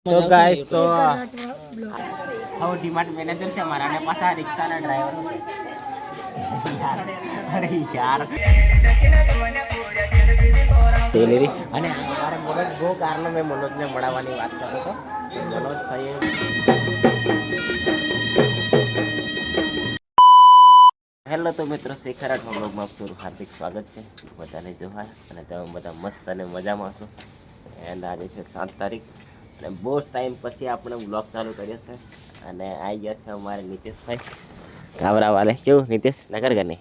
તો ગાઈસ તો હવે ડીમાર્ટ મેનેજર છે મારા અને પાછા રિક્ષાના ડ્રાઈવર અરે યાર અને મારે મનોજ બહુ કારણે મેં મનોજને મળવાની વાત કરતો હતો મનોજ ભાઈ હેલો તો મિત્રો શેખર બ્લોગમાં પૂરું હાર્દિક સ્વાગત છે બધાને જોહાર અને તમે બધા મસ્ત અને મજામાં હશો એન્ડ આજે છે 7 તારીખ અને બહુ ટાઈમ પછી આપણે બ્લોગ ચાલુ કર્યો છે અને આવી ગયા છે અમારે નીતેશભાઈ ગાવરા વાલે કેવું નીતેશ નગર ગને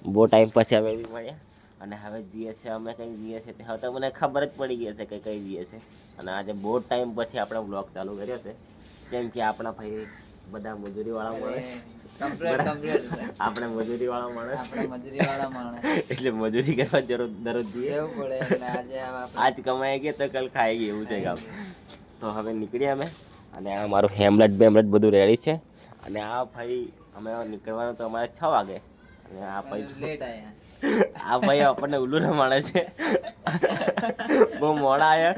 બહુ ટાઈમ પછી હવે એવી મળ્યા અને હવે જઈએ છે અમે કંઈ જઈએ છીએ હવે તો મને ખબર જ પડી ગઈ છે કે કઈ જઈએ છે અને આજે બહુ ટાઈમ પછી આપણે બ્લોગ ચાલુ કર્યો છે કેમ કે આપણા ભાઈ બધા મજૂરીવાળા માણસ આપણે મજૂરીવાળા માણસ એટલે મજૂરી કરવા દરરોજ જઈએ આજ કમાઈ ગયા તો કાલ ખાઈ ગયા એવું છે કામ તો હવે નીકળ્યા અમે અને આ મારું હેમલેટ બેમલેટ બધું રેડી છે અને આ ભાઈ અમે નીકળવાનું તો અમારે 6 વાગે અને આ ભાઈ આપણને ઉલ્લુ ના માણે છે બહુ મોડા આવ્યા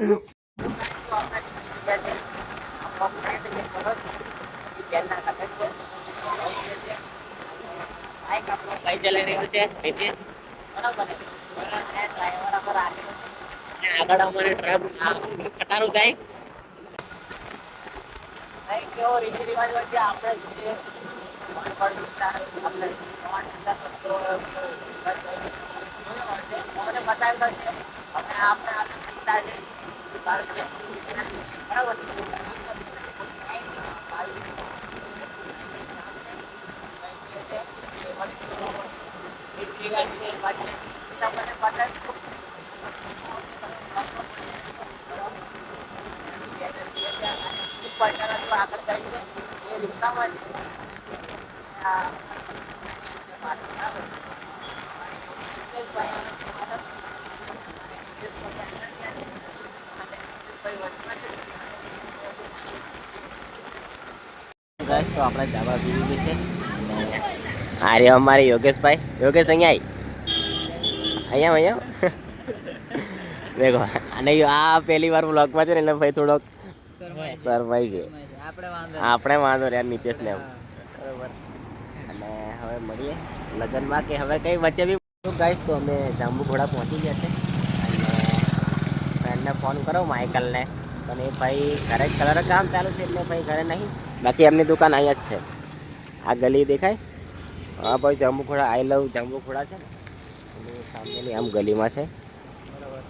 કઈ ચાલી રહ્યું છે નીતિશ બરાબર આગળ અમારે ખટારું જાય કેવો રીતિ રિવાજ હોય છે આપણે બતાવેલો છે અને આપણે બરાબર તો આપણે જવા પીવી છે આ રે અમારે યોગેશભાઈ યોગેશ અહીંયા દેખો અને આ પહેલી વાર વ્લોગમાં છે ને એટલે ભાઈ થોડોક સરવાઈ છે આપણે વાંધો યાર નીતેશને એમ બરોબર અને હવે મળીએ લગ્નમાં કે હવે કંઈ વચ્ચે બી ગાઈશ તો અમે જાંબુઘોડા પહોંચી ગયા છે અને ફ્રેન્ડને ફોન કરો માઇકલને પણ એ ભાઈ ઘરે કલર કામ ચાલુ છે એટલે ભાઈ ઘરે નહીં બાકી એમની દુકાન અહીંયા જ છે આ ગલી દેખાય હા ભાઈ જાંબુઘોડા આઈ લવ જાંબુઘોડા છે ને એની સામેની આમ ગલીમાં છે બરાબર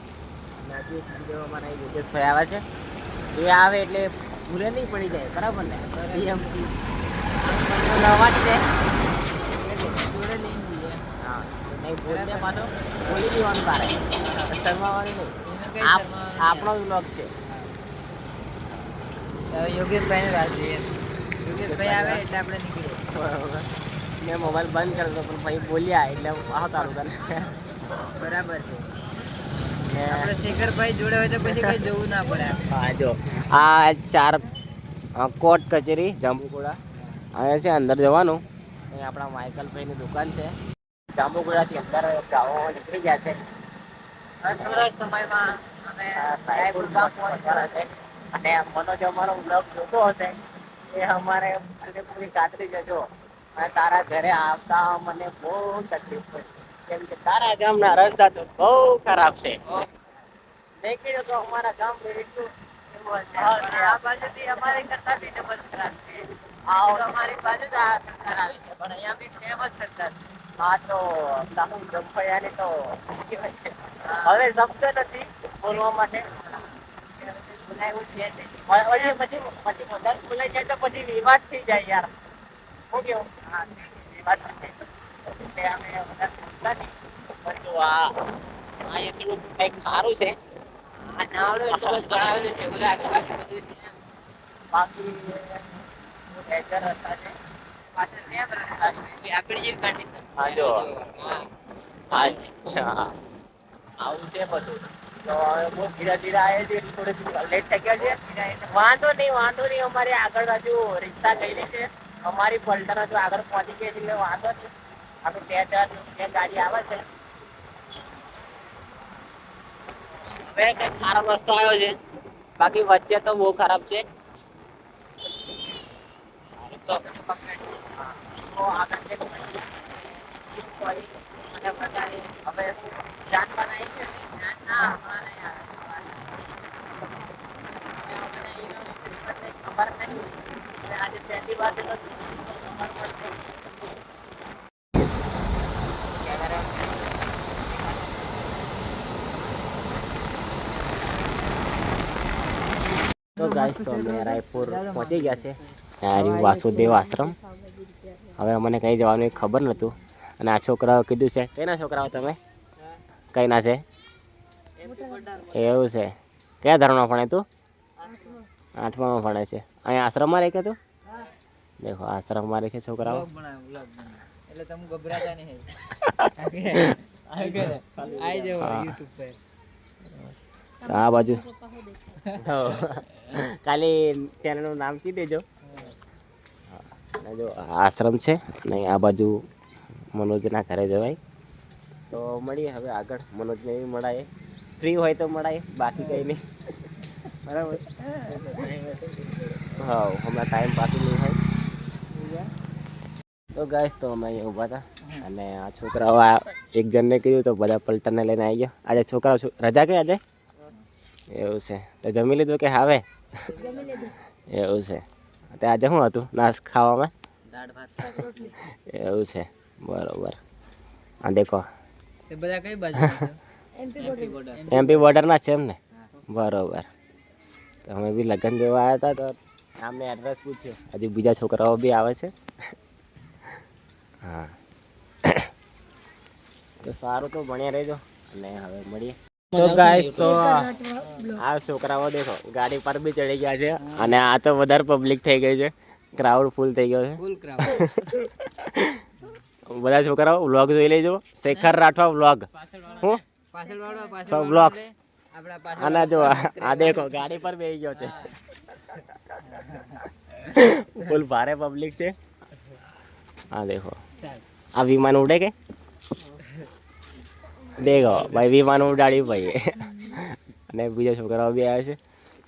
નાજી સંજય અમારા યોગેશભાઈ આવે છે એ આવે એટલે ભૂલે નહીં પડી જાય બરાબર ને એમ નવા જ છે હા નહીં ભૂલને પાછો બોલી દેવાનું તારે શરમાવાનું નહીં આપણો બ્લોગ છે યોગેશભાઈને રાજી યોગેશભાઈ આવે એટલે આપણે નીકળીએ બરાબર મેં મોબાઈલ બંધ કરી દો પણ ભાઈ બોલ્યા એટલે આવો તારું તને બરાબર છે આપણે શેખરભાઈ જોડે હોય તો પછી કઈ જવું ના પડે હા જો આ 4 કોર્ટ કચેરી જાંબુઘોડા અહીંયા છે અંદર જવાનું અહીં આપણા માઇકલભાઈની દુકાન છે જાંબુઘોડાથી અંદર ગાવો નીકળી ગયા છે થોડા સમયમાં અમે રાયપુરમાં પહોંચવાના છે અને મનોજ અમારો બ્લોગ જોતો હશે એ અમારે પૂરી ખાતરી જજો અને તારા ઘરે આવતા મને બહુ તકલીફ પડી કેમ કે તારા ગામના રસ્તા તો બહુ ખરાબ છે નહીં કીધું તો અમારા ગામ એટલું આ બાજુથી અમારી કરતા બી ડબલ ખરાબ છે અમારી બાજુ જ આ ખરાબ છે પણ અહીંયા બી સેમ જ થતા હા તો તમે જંપયાની તો હવે શબ્દ નથી બોલવા માટે બોલાયું છે પછી મદદ બોલાય જાય તો પછી વિવાદ થઈ જાય યાર શું કેવું વિવાદ થઈ જાય એટલે અમે મદદ બોલતા નહીં પરંતુ આ એટલું કંઈક સારું છે આ નાવડો એટલું બસ ભણાવેલું છે બોલે આગળ બાકી બધું બાકી નેચર રસ્તા છે પાછળ સેમ રસ્તા છે આપણી જે કન્ડિશન હા જો આવું છે બધું તો હવે બહુ ધીરે ધીરે આવે છે એટલે થોડી લેટ થઈ ગયા છે વાંધો નહીં અમારે આગળ બાજુ રિક્ષા ગયેલી છે અમારી પલટન હજુ આગળ પહોંચી ગઈ છે એટલે વાંધો નહીં આપણે બે ગાડી આવે છે હવે કંઈક સારો રસ્તો આવ્યો છે બાકી વચ્ચે તો બહુ ખરાબ છે. તો આગળ જે અને બધાને હવે જાનવાન આવી છે. ના અમારે યાર ખબર નહીં આજે પહેલી વાર તો ગાઈસ તો અમે રાયપુર પહોંચી ગયા છે. ત્યાં વાસુદેવ આશ્રમ. હવે મને કઈ જવાનું ખબર નહોતું અને આ છોકરાઓ કીધું છે. કઈના છોકરાઓ તમે? કઈના છે? એવું છે. કયા ધોરણમાં ભણે તું? 8માં ભણે છે. અહીંયા આશ્રમમાં રહે કે તું? દેખો આશ્રમમાં રહે છે છોકરાઓ. એટલે તમે ગભરાતા નહીં. આઈ જાવ YouTube પર. આ બાજુ ખાલી ચેનલનું નામ કહી દેજો. અને જો આશ્રમ છે અને આ બાજુ મનોજના ઘરે જવાય. તો મળીએ હવે આગળ. મનોજને બી મળાય, ફ્રી હોય તો મળાય, બાકી કંઈ નહીં. બરાબર. હા હમણાં ટાઈમ બાકી નહીં હોય. તો ગાઈસ તો અમે અહીંયા ઊભા હતા અને આ છોકરાઓ આ એક જણને કીધું તો બધા પલટનને લઈને આવી ગયા. આજે છોકરાઓ રજા કે આજે? એવું છે. તો જમી લીધું કે હવે? એવું છે. તો આજે શું હતું નાસ્ત ખાવામાં? દાળ ભાત શાક રોટલી. એવું છે. બરોબર. આ દેખો એ બધા કઈ બાજુ? એમપી બોર્ડરના છે એમ ને? બરોબર. તો અમે બી લગ્ન જેવા આવ્યા હતા તો આમને એડ્રેસ પૂછ્યું. હજી બીજા છોકરાઓ બી આવે છે. હા તો સારું તો ભણ્યા રહેજો અને હવે મળીએ. તો ગાઈસ તો આ છોકરાઓ દેખો ગાડી પર બી ચડી ગયા છે અને આ તો વધારે પબ્લિક થઈ ગઈ છે. ક્રાઉડ ફૂલ થઈ ગયો છે. ફૂલ ક્રાઉડ. બધા છોકરાઓ વ્લોગ જોઈ લેજો. શેખર રાઠવા વ્લોગ. હું પાછળ વાળો વ્લોગ્સ. આપણા પાછળ આના જો આ દેખો ગાડી પર બેસી ગયો છે. ફૂલ ભારે પબ્લિક છે. આ દેખો આ વિમાન ઉડે કે દેખો ભાઈ વિમાન ઉડાડ્યું ભાઈ. અને બીજા છોકરાઓ બી આવ્યા છે.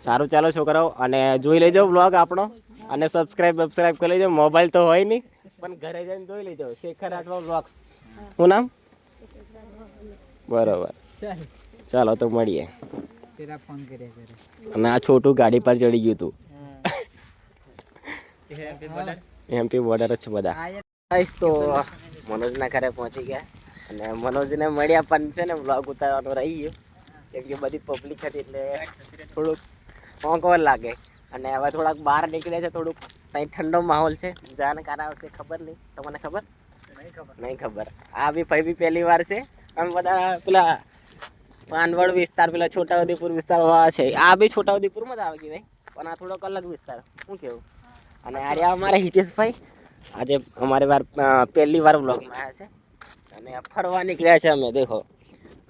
સારું ચાલો છોકરાઓ અને જોઈ લેજો વ્લોગ આપણો અને સબસ્ક્રાઈબ કરી લેજો. મોબાઈલ તો હોય નહીં પણ ઘરે જઈને જોઈ લેજો. શેખર રાઠવા વ્લોગ્સ. શું નામ? બરોબર. ચાલો તો મળીએ. તેરા ફોન કર્યા કરે. અને આ છોટું ગાડી પર ચડી ગયું હતું. એમપી બોર્ડર જ છે બધા. ગાઈસ તો મનોજના ઘરે પહોંચી ગયા અને મનોજને મળ્યા પણ છે ને વ્લોગ ઉતારવાનો રહી ગયો કેમ કે બધી પબ્લિક હતી એટલે થોડુંક ઓંકવર લાગે. અને હવે થોડાક બહાર નીકળ્યા છે. થોડુંક ત્યાં ઠંડો માહોલ છે. જાને કાર આવશે ખબર નહીં. તમને ખબર? નહીં ખબર. આ બી ભાઈ બી પહેલી વાર છે. આમ બધા પેલા પાનવડ વિસ્તાર પેલા છોટાઉદેપુર વિસ્તાર વાળા છે. આ બી છોટાઉદેપુરમાં જ આવે કે ભાઈ પણ આ થોડોક અલગ વિસ્તાર. શું કેવું? અને આ રહ્યા અમારા હિતેશભાઈ. આજે અમારી વાર પહેલી વાર વ્લોગમાં આવ્યા છે અને ફરવા નીકળ્યા છે અમે દેખો.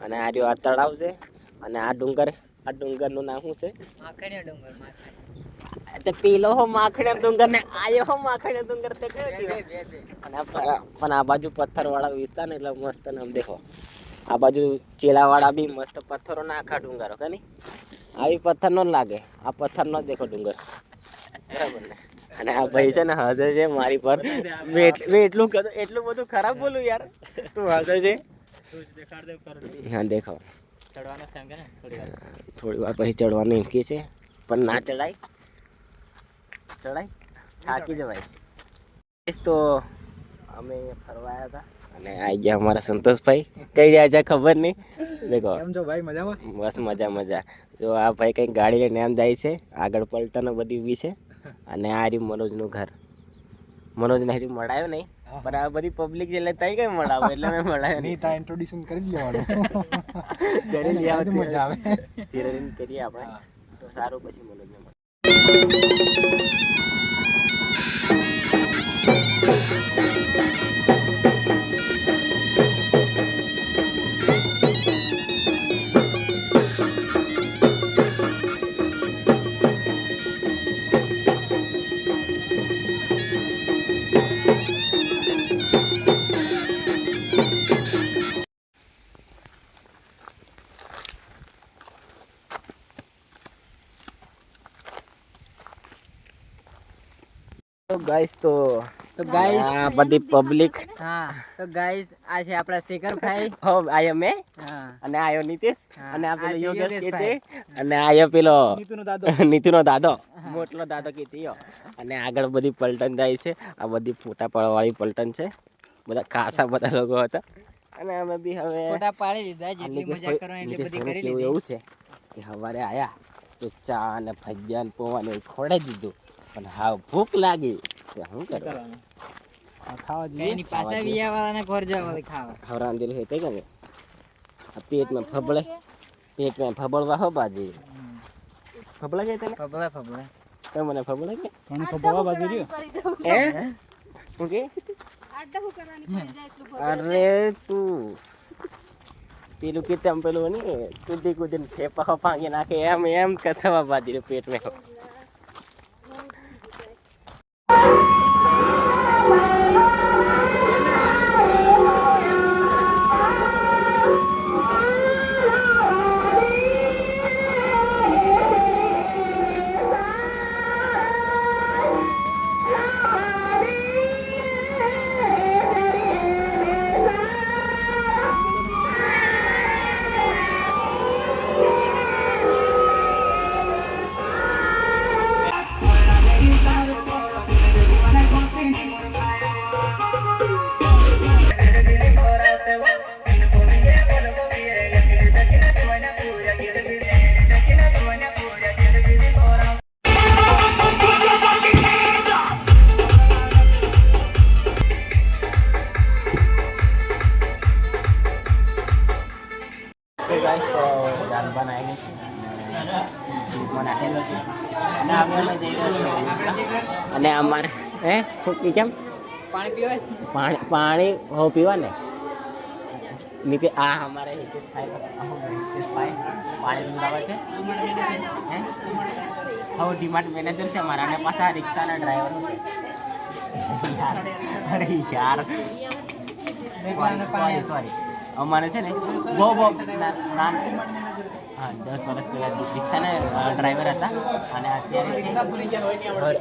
અને આ રહ્યો આ તળાવ છે અને આ ડુંગરનું નામ શું છે? માખણીયો ડુંગર. માખણી તે પેલો હો માખણીયો ડુંગર ને આયો હો માખણીયો ડુંગર તે કયો કહેવાય? અને પણ આ બાજુ પથ્થરવાળા વિસ્તાર ને એટલે મસ્ત નામ દેખો. આ બાજુ ચેલાવાળા બી મસ્ત પથ્થરો ના આખા ડુંગરો કે નહીં? આવી પથ્થરનો જ લાગે. આ પથ્થરનો જ દેખો ડુંગર. બરાબર ને? અને આ ભાઈ છે ને હસે છે મારી પર. મેં એટલું બધું ખરાબ બોલું યાર. તું હસે છે. હા દેખો થોડી વાર પછી ચડવાનું એમ કે છે પણ ના ચડાય. થાકી જવાય. તો અમે ફરવા આવ્યા હતા અને આવી ગયા અમારા સંતોષભાઈ. કઈ જાય છે ખબર નહીં. દેખો કેમ છો ભાઈ? મજામાં? બસ મજા. જો આ ભાઈ કંઈક ગાડી લઈને આમ જાય છે. આગળ પલટનો બધી ઊભી છે અને આ રહ્યું મનોજનું ઘર. મનોજને હજુ મળાયો નહીં પણ આ બધી પબ્લિક છે એટલે તઈ કઈ મળાવો એટલે મેં મળાયો નહીં. તા ઇન્ટ્રોડ્યુશન કરી લેવાનું. કરી લઈએ મજા આવે. ધીરે ધીરે કરીએ આપણે તો સારું. પછી મનોજને મળે. તો ગાઈસ તો ગાઈસ આ બધી પબ્લિક હા તો ગાઈસ આ છે આપણા શેખરભાઈ હો આયો મેં હા અને આયો નીતિશ હા, અને આ આ પેલો છે યોગેશ યોગેશભાઈ. કીટી અને આયો પેલો નીતુનો દાદો મોટલો દાદો કીટીયો અને આગળ બધી પલટન જાય છે આ બધી ફોટા પાડવાળી પલટન છે બધા ખાસા બધા લોકો હતા અને અમે બી હવે ફોટા પાડી લીધા આ જેટલી મજા કરવાની એટલી બધી કરી કેવું લીધી એવું છે કે સવારે આયા તો ચા અને ભજીયા ને પૌવા ને ખોડાઈ દીધું પણ હા ભૂખ લાગી કે શું કરવાનું ખાવા કઈ ની પાછા વિયા વાળાને ઘર જવા ખાવા હરાંદેલ હોય તે કે આ પેટમાં ફબળવા હો બાજી ફબળા કે તને ફબડા તો મને ફબળા કે મને ખબર બાજુ રહ્યો હે હું કે અરે તું પેલું કીતે પેલું ને કૂદી કૂદીને ફેફા ભાંગી નાખે એમ કથવા બાજી પેટમાં અને અમારે હે કેમ પાણી પીવાય પાણી હો પીવા ને નીચે આ અમારે હિતેશભાઈ પાણી પીવડાવે છે હે હવે ડીમાર્ટ મેનેજર છે અમારા અને પાછા રિક્ષાના ડ્રાઈવર અરે યાર સોરી અમારે છે ને બહુ હા 10 વર્ષ પહેલા રિક્ષાના ડ્રાઈવર હતા અને અત્યારે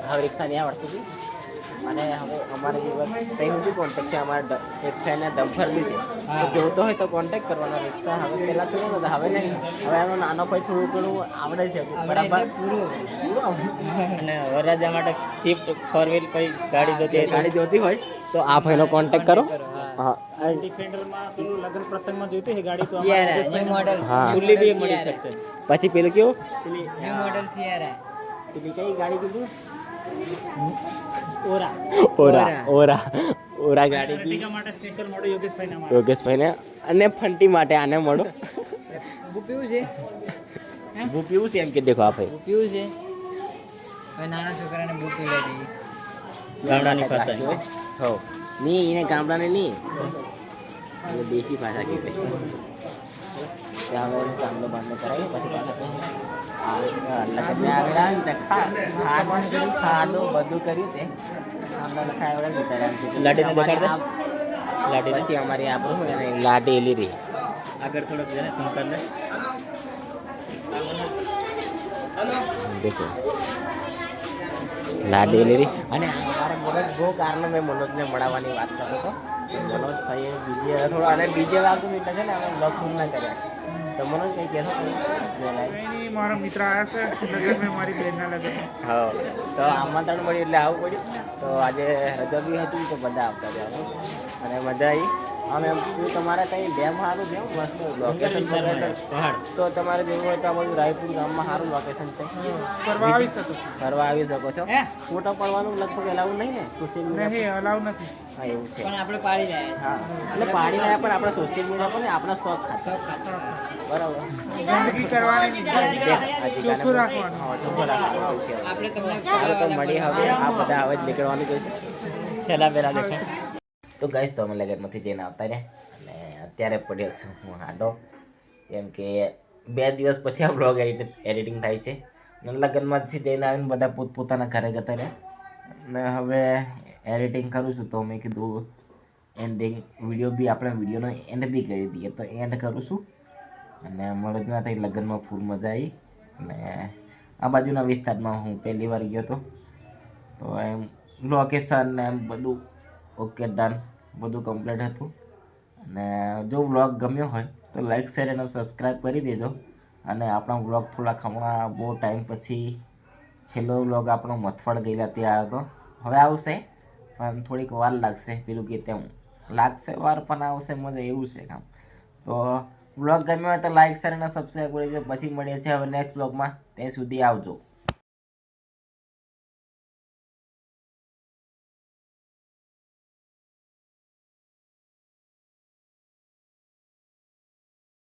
હવે રિક્ષા નહીં આવડતું હતું અને હવે અમારે ત્યાં સુધી કોન્ટેક્ટ છે અમારા એક ફ્રેન્ડને દમફર બી છે તો જોતો હોય તો કોન્ટેક્ટ કરવાનો રિક્ષા હવે પહેલાં તો નહોતા હવે નહીં હવે એનો નાનો ભાઈ થોડું ઘણું આવડે છે બરાબર અને વરરાજા માટે સ્વિફ્ટ 4 વ્હીલ કોઈ ગાડી જોતી હોય તો આ ભાઈનો કોન્ટેક્ટ કરો હા ડિફેન્ડરમાં પેલું લગ્ન પ્રસંગમાં જોઈતી છે ગાડી તો સિયારા ન્યુ મોડલ હા. ફૂલ્લી બી મળી શકશે પછી પેલું કેવું પેલી ન્યુ મોડલ સિયારા પેલી કઈ ગાડી કીધું ઓરા ઓરા ગાડી બી ટીકા માટે સ્પેશિયલ મોડો યોગેશભાઈ ના યોગેશભાઈને અને ફંટી માટે આને મળો બુ પીવું છે હું પીવું છે એમ કે દેખો આ ભાઈ બુ પીવું છે હવે નાના છોકરાને બુ પીવડાવી દઈએ ગામડાની ભાષા હો ની એને ગામડાને ની એને દેશી ભાષા કહેવાય ત્યાં હવે ગામડો બાંધો કરાવી પછી પાછા આવેલા ને ખાધો બધું કર્યું તે ગામડાને ખાવડા લાડી પછી અમારી આપણું હોય ને લાડી એલી રહી આગળ થોડોક જરા શંકરને દેખો લાડી એલી રહી અને મારા મનોજ બહુ કારણ મેં મનોજને મળવાની વાત કરતો હતો મનોજ ભાઈ બીજે થોડો અને બીજે વાગતું એટલે છે ને અમે લક્ષ ના કર્યા તો મનોજ કંઈ કહેશો નહીં મારા મિત્ર આવ્યા છે લગ્ન મેં મારી બહેનના લગ્ન હા તો આમંત્રણ મળ્યું એટલે આવવું પડ્યું તો આજે રજા બી હતી તો બધા આવતા રહ્યા અને મજા આવી અમે શું તમારે કંઈ ડેમ સારું છે મસ્ત લોકેશન પહાડ તો તમારે જેવું હોય તો આ બધું રાયપુર ગામમાં સારું લોકેશન છે કરવા આવી શકો છો ફરવા આવી શકો છો ફોટો પડવાનું લગભગ એલાવું નહીં ને સોશિયલ મીડિયા નહીં અલાવ નથી હા એવું છે પણ આપણે પાડી જાય હા એટલે પાડી રહ્યા પણ આપણે સોશિયલ મીડિયા પર ને આપણા શોખ ખાતા બરાબર ગંદકી કરવાની નહીં ચોખ્ખું રાખવાનું હા ચોખ્ખો રાખવાનું એવું કહેવાય. આપણે તમને સારું તો મળી હવે આ બધા હવે જ નીકળવાનું જોઈશે પહેલા દેખાય તો ગાઈસ તો અમે લગનમાંથી જઈને આવતા રહ્યા અને અત્યારે પડ્યો છું હું હાડો કેમ કે 2 દિવસ પછી આ બ્લોગ એડિટિંગ થાય છે અને લગ્નમાંથી જઈને આવીને બધા પોતપોતાના ઘરે જતા રહ્યા અને હવે એડિટિંગ કરું છું તો મેં કીધું એન્ડિંગ વિડીયો બી આપણે વિડીયોનો એન્ડ બી કરી દઈએ તો એન્ડ કરું છું અને મળદના થઈ લગ્નમાં ફૂલ મજા આવી અને આ બાજુના વિસ્તારમાં હું પહેલી વાર ગયો હતો તો એમ લોકેશન ને એમ બધું ઓકે ડન, બધું કમ્પ્લીટ હતું. અને જો વ્લોગ ગમ્યો હોય તો લાઈક શેર અને સબસ્ક્રાઈબ કરી દેજો. અને આપણા વ્લોગ થોડાક હમણાં બહુ ટાઈમ પછી છેલ્લો વ્લોગ આપણો મથવાડ ગયેલા ત્યાં આવ્યો હતો. હવે આવશે પણ થોડીક વાર લાગશે, પેલું કે તેમ લાગશે વાર પણ આવશે મજા, એવું છે કામ. તો વ્લોગ ગમ્યો હોય તો લાઈક શેર અને સબસ્ક્રાઈબ કરી દેજો. પછી મળીએ છીએ હવે નેક્સ્ટ વ્લોગમાં. ત્યાં સુધી આવજો.